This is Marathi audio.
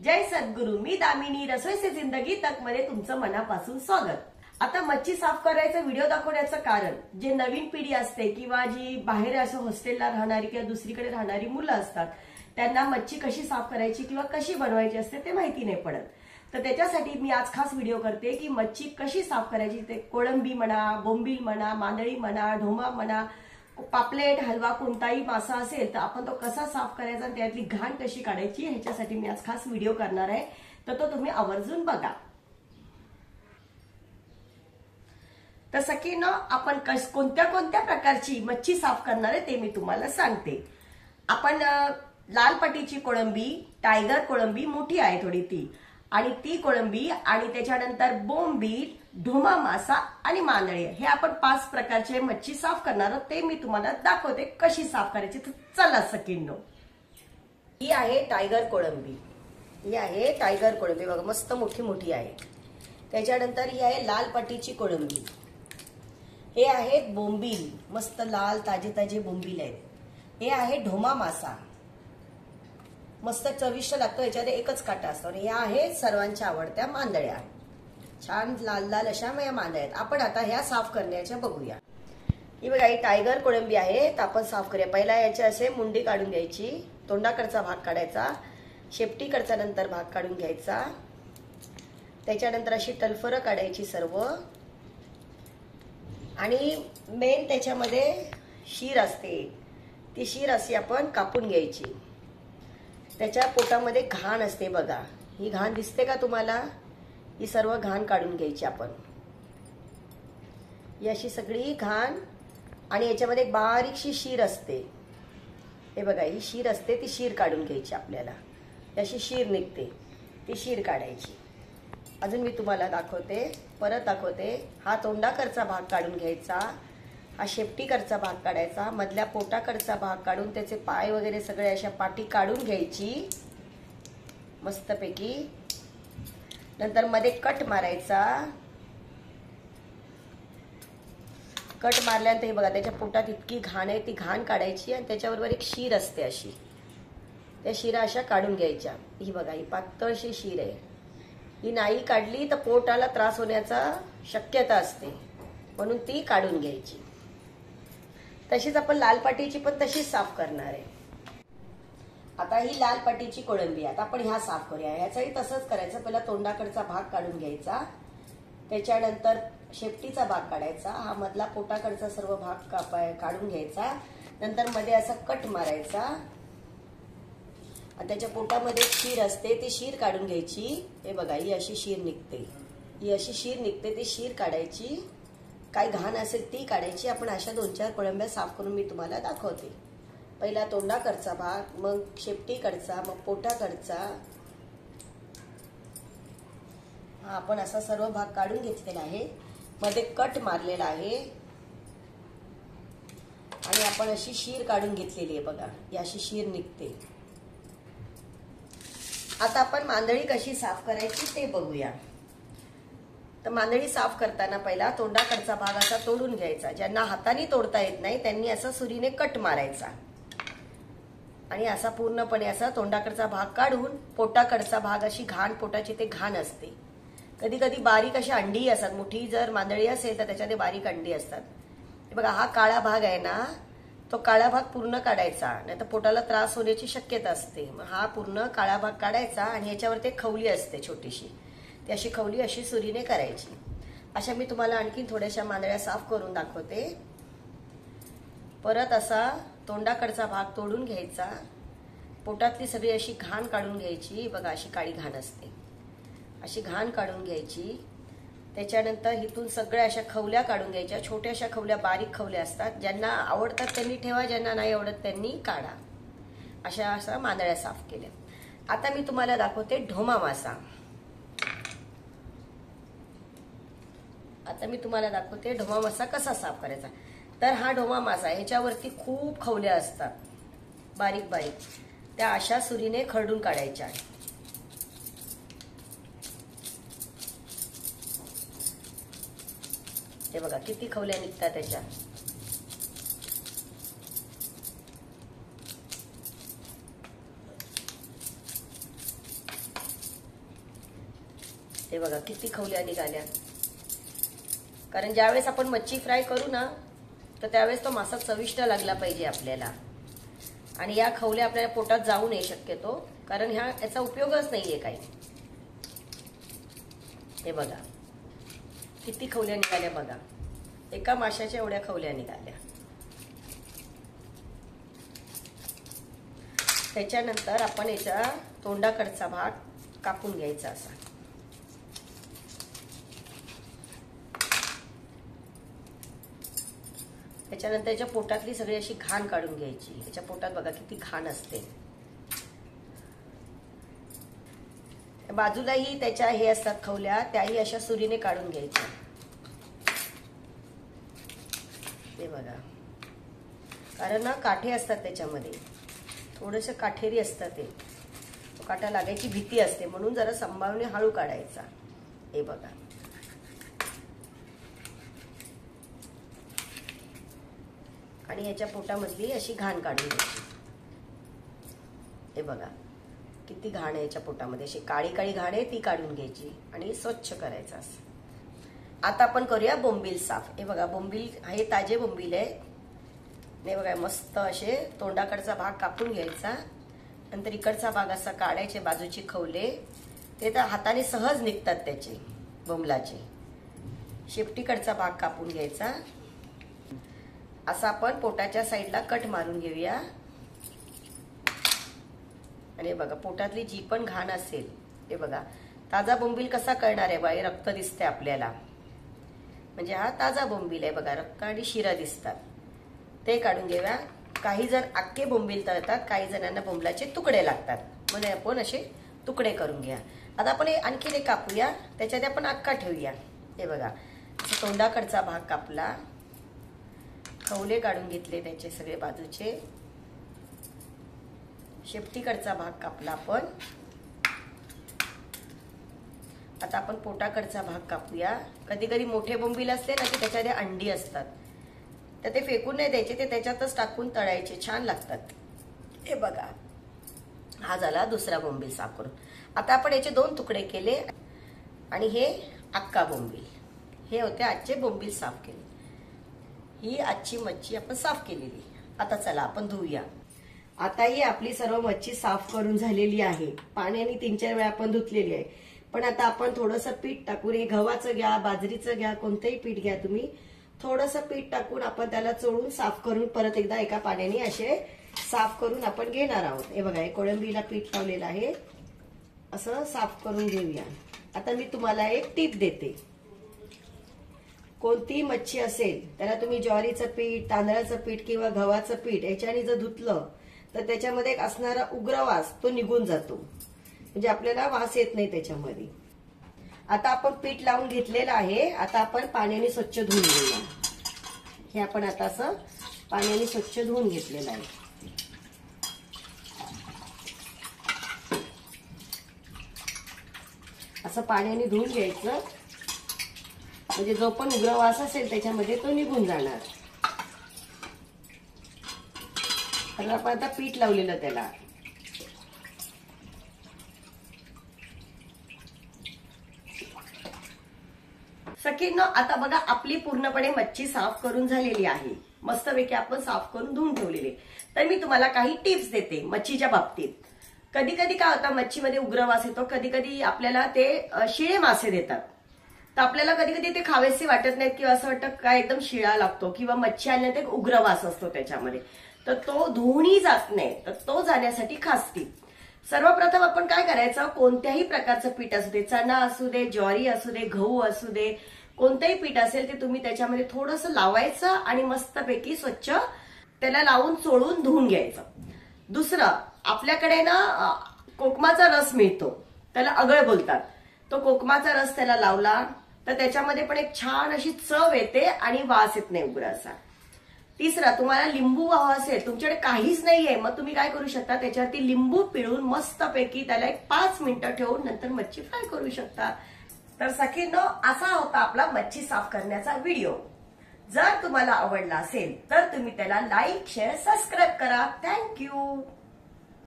जय सद्गुरू। मी दामिनी रसोई से जिंदगी तक मध्ये तुमचं मनापासून स्वागत। आता मच्छी साफ करायचा व्हिडिओ दाखवण्याचं कारण, जे नवीन पिढी असते किंवा जी बाहेर असं हॉस्टेलला राहणारी किंवा दुसरीकडे राहणारी मुलं असतात, त्यांना मच्छी कशी साफ करायची किंवा कशी बनवायची असते ते माहिती नाही पडत। तर त्याच्यासाठी मी आज खास व्हिडिओ करते की मच्छी कशी साफ करायची। ते कोळंबी म्हणा, बोंबील म्हणा, मांदळी म्हणा, ढोमा म्हणा, पापलेट, हलवा, कोणताही मासा असेल तर आपण तो कसा साफ करायचा आणि त्यातली घाण कशी काढायची ह्याच्यासाठी मी आज खास व्हिडिओ करणार आहे। तर तो तुम्ही आवर्जून बघा। तर सखींनो, आपण कोणत्या कोणत्या प्रकारची मच्छी साफ करणार आहे ते मी तुम्हाला सांगते। आपण लाल पट्टीची कोळंबी, टायगर कोळंबी मोठी आहे थोडी ती, आणि ती कोळंबी, आणि त्याच्यानंतर बोंबील, ढोमा मासा आणि मांदळे, हे आपण 5 प्रकारचे मच्छी साफ करणार आहोत। ते मी तुम्हाला दाखवते कशी साफ करायची। तर चला सखींनो, ही आहे टायगर कोळंबी। ही आहे टायगर कोळंबी, बघा मस्त मोठी मोठी आहे। त्याच्यानंतर ही आहे लाल पट्टीची कोळंबी। हे आहेत बोंबील, मस्त लाल ताजे ताजे बोंबील आहेत। हे आहे ढोमा मासा, मस्त चविष्ट लागतो, याच्यात एकच काटा असतो। आणि या आहेत सर्वांच्या आवडत्या मांदळ्या, छान लाल लाल अशा या मांदळ्या आहेत। आपण आता ह्या साफ करण्याच्या बघूया। ही बघा, ही टायगर कोळंबी आहे, तर आपण साफ करूया। पहिला याचे असे मुंडी काढून घ्यायची, तोंडाकडचा भाग काढायचा, शेपटीकडचा नंतर भाग काढून घ्यायचा, त्याच्यानंतर अशी टलफरं काढायची सर्व, आणि मेन त्याच्यामध्ये शीर असते, ती शीर अशी आपण कापून घ्यायची। त्याच्या पोटामध्ये घाण असते, बघा ही घाण दिसते का तुम्हाला? ही सर्व घाण काढून घ्यायची आपण, ही अशी सगळी घाण। आणि याच्यामध्ये बारीकशी शीर असते, हे बघा ही शीर असते, ती शीर काढून घ्यायची आपल्याला। अशी शीर निघते, ती शीर काढायची। अजून मी तुम्हाला दाखवते, परत दाखवते। हा तोंडाकडचा भाग काढून घ्यायचा, हा शेपटीकडचा भाग काढायचा, मधल्या पोटाकडचा भाग काढून त्याचे पाय वगैरे सगळे अशा पाटी काढून घ्यायची मस्तपैकी। नंतर मध्ये कट मारायचा, कट मारल्यानंतर हे बघा त्याच्या पोटात इतकी घाण आहे, ती घाण काढायची, आणि त्याच्याबरोबर एक शीर असते अशी, त्या शिरा अशा काढून घ्यायच्या। ही बघा ही पातळशी शीर आहे, ही नाही काढली तर पोटाला त्रास होण्याचा शक्यता असते, म्हणून ती काढून घ्यायची। तशीच आपण लाल पाटीची पण तशीच साफ करणार आहे। आता ही लाल पाटीची कोळंबी, आता आपण ह्या साफ करूया। ह्याचाही तसंच करायचं, पहिला तोंडाकडचा भाग काढून घ्यायचा, त्याच्यानंतर शेपटीचा भाग काढायचा, हा मधला पोटाकडचा सर्व भाग काढून घ्यायचा, नंतर मध्ये असा कट मारायचा, आणि त्याच्या पोटामध्ये शीर असते, ती शीर काढून घ्यायची। हे बघा ही अशी शीर निघते, ही अशी शीर निघते, ती शीर काढायची, काय घाण असेल ती काढायची। आपण अशा 2-4 कोळंब्या साफ करून मी तुम्हाला दाखवते। पहिला तोंडाकडचा भाग, मग शेपटीकडचा, मग पोटाकडचा, हा आपण असा सर्व भाग काढून घेतलेला आहे, मध्ये कट मारलेला आहे, आणि आपण अशी शीर काढून घेतलेली आहे, बघा ही अशी शीर निघते। आता आपण मांदळी कशी साफ करायची ते बघूया। तर मांदळी साफ करताना पहिला तोंडाकडचा भाग असा तोडून घ्यायचा, ज्यांना हाताने तोडता येत नाही त्यांनी असा सुरीने कट मारायचा, आणि असा पूर्णपणे असा तोंडाकडचा भाग काढून पोटाकडचा भाग, अशी घाण पोटाची ते घाण असते, कधी कधी बारीक अशा अंडी असतात, मोठी जर मांदळी असेल तर त्याच्यामध्ये बारीक अंडी असतात। हे बघा हा काळा भाग आहे ना, तो काळा भाग पूर्ण काढायचा, नाही तर पोटाला त्रास होण्याची शक्यता असते। मग हा पूर्ण काळा भाग काढायचा, आणि याच्यावर ते खवली असते छोटीशी, ती अशी खवली अशी सुरीने करायची। अशा मी तुम्हाला आणखी थोड्याशा मांदळ्या साफ करून दाखवते। परत असा तोंडाकडचा भाग तोडून घ्यायचा, पोटातली सगळी अशी घाण काढून घ्यायची, बघा अशी काळी घाण असते, अशी घाण काढून घ्यायची। त्याच्यानंतर इथून सगळ्या अशा खवल्या काढून घ्यायच्या, छोट्याशा खवल्या, बारीक खवल्या असतात, ज्यांना आवडतात त्यांनी ठेवा, ज्यांना नाही आवडत त्यांनी काढा। अशा मांदळ्या साफ केल्या। आता मी तुम्हाला दाखवते ढोमा मासा। आता मी तुम्हाला दाखवते ढोमा मासा कसा साफ करायचा। तर हा ढोमा मासा, ह्याच्यावरती खूप खवल्या असतात बारीक बारीक, त्या अशा सुरीने खरडून काढायच्या। हे बघा किती खवल्या निघतात त्याच्या। हे बघा किती खवल्या निघाल्या. कारण ज्यावेळेस आपण मच्छी फ्राय करू ना तर त्यावेळेस तो मासा चविष्ट लागला पाहिजे आपल्याला. आणि या खवल्या आपल्याला पोटात जाऊ नये शक्यतो, कारण याचा उपयोगच नाहीये काही. हे बघा किती खवल्या निघाल्या बघा. एका माशाच्या एवढ्या खवल्या निघाल्या. त्याच्यानंतर आपण याचा तोंडाकडचा भाग कापून घ्यायचा असा. त्याच्यानंतर याच्या पोटातली सगळी अशी घाण काढून घ्यायची. याच्या पोटात बघा किती घाण असते. बाजूलाही त्याच्या हे असतात खवल्या, त्याही अशा सुरीने काढून घ्यायच्या. हे बघा, कारण ना काठे असतात त्याच्यामध्ये, थोडेसे काठेरी असतात ते, काटा लागायची भीती असते, म्हणून जरा सांभाळून हळू काढायचा. हे बघा आणि याच्या पोटामधली अशी घाण काढून घ्यायची. हे बघा किती घाण आहे याच्या पोटामध्ये, अशी काळी काळी घाण आहे ती काढून घ्यायची आणि स्वच्छ करायचं असं. आता आपण करूया बोंबील साफ. हे बघा बोंबील, हे ताजे बोंबील आहे. हे बघा मस्त असे तोंडाकडचा भाग कापून घ्यायचा, नंतर इकडचा भाग असा काढायचे, बाजूची खवले ते तर हाताने सहज निघतात त्याचे बोंबलाचे. शेपटीकडचा भाग कापून घ्यायचा. असा आपण पोटाच्या साईडला कट मारून घेऊया. आणि बघा पोटातली जी पण घाण असेल, हे बघा ताजा बोंबील कसा कळणार आहे बाई, रक्त दिसते आपल्याला, म्हणजे हा ताजा बोंबील आहे. बघा रक्त आणि शिरा दिसतात, ते काढून घेऊया. काही जण अख्खे बोंबील तळतात, काही जणांना बोंबलाचे तुकडे लागतात, म्हणजे आपण असे तुकडे करून घ्या. आता आपण आणखीन एक कापूया, त्याच्यात आपण अख्खा ठेवूया. हे बघा तोंडाकडचा भाग कापला, खवले काढून घेतले त्याचे सगळे बाजूचे, शेपटीकडचा भाग कापला आपण. आता आपण पोटाकडचा भाग कापूया. कधी कधी मोठे बोंबील असते ना की त्याच्यामध्ये अंडी असतात, तर ते फेकून नाही द्यायचे, ते त्याच्यातच टाकून तळायचे, छान लागतात. हे बघा हा झाला दुसरा बोंबील साफ करून. आता आपण याचे 2 तुकडे केले आणि हे अख्खा बोंबील. हे होते आजचे बोंबील साफ केले. ही आजची मच्छी आपण साफ केलेली. आता चला आपण धुऊया. आता ही आपली सर्व मच्छी साफ करून झालेली आहे. पाण्याने 3-4 वेळा आपण धुतलेली आहे. पण आता आपण थोडंसं पीठ टाकून, हे गव्हाचं घ्या, बाजरीचं घ्या, कोणतंही पीठ घ्या तुम्ही, थोडंसं पीठ टाकून आपण त्याला चोळून साफ करून परत एकदा एका पाण्याने असे साफ करून आपण घेणार आहोत. हे बघा हे कोळंबीला पीठ लावलेलं आहे, असं साफ करून घेऊया. आता मी तुम्हाला एक टीप देते. कोणती मच्छी असेल त्याला तुम्ही ज्वारीचं पीठ, तांदळाचं पीठ किंवा गव्हाचं पीठ याच्याने जर धुतलं तर त्याच्यामध्ये एक असणारा उग्र वास तो निघून जातो, म्हणजे आपल्याला वास येत नाही त्याच्यामध्ये. आता आपण पीठ लावून घेतलेलं आहे. आता आपण पाण्याने स्वच्छ धुवून घेऊया. हे आपण आता असं पाण्याने स्वच्छ धुवून घेतलेलं आहे. असं पाण्याने धुवून घ्यायचं, म्हणजे जो पण उग्र वास असेल त्याच्यामध्ये तो निघून जाणार. तर आपण आता पीठ लावलेलं त्याला. सखींनो आता बघा आपली पूर्णपणे मच्छी साफ करून झालेली आहे. मस्तपैकी आपण साफ करून धुवून ठेवलेली. तर मी तुम्हाला काही टिप्स देते मच्छीच्या बाबतीत. कधी कधी काय होतं, मच्छीमध्ये उग्र वास येतो, कधी कधी आपल्याला ते शिळे मासे देतात, तर आपल्याला कधी कधी ते खावेसे वाटत नाहीत, किंवा असं वाटतं काय एकदम शिळा लागतो, किंवा मच्छी आणल्यानंतर एक उग्र वास असतो त्याच्यामध्ये, तर तो धुवूनही जात नाही. तर तो जाण्यासाठी खास टीप. सर्वप्रथम आपण काय करायचं, कोणत्याही प्रकारचं पीठ असू दे, चणा असू दे, ज्वारी असू दे, गहू असू दे, कोणतंही पीठ असेल ते तुम्ही त्याच्यामध्ये थोडंसं लावायचं आणि मस्तपैकी स्वच्छ त्याला लावून चोळून धुवून घ्यायचं. दुसरं, आपल्याकडे ना कोकमाचा रस मिळतो, त्याला अगळ बोलतात. तो कोकमाचा रस त्याला लावला तर त्याच्यामध्ये पण एक छान अशी चव येते आणि वास येत नाही उग्र असा. तिसरा, तुम्हाला लिंबू हवा असेल, तुमच्याकडे काहीच नाहीये, मग तुम्ही काय करू शकता, त्याच्यावरती लिंबू पिळून मस्तपैकी त्याला एक 5 मिनिटं ठेवून नंतर मच्छी फ्राय करू शकता. तर सखींनो असा होता आपला मच्छी साफ करण्याचा व्हिडिओ. जर तुम्हाला आवडला असेल तर तुम्ही त्याला लाईक, शेअर, सबस्क्राईब करा. थँक्यू.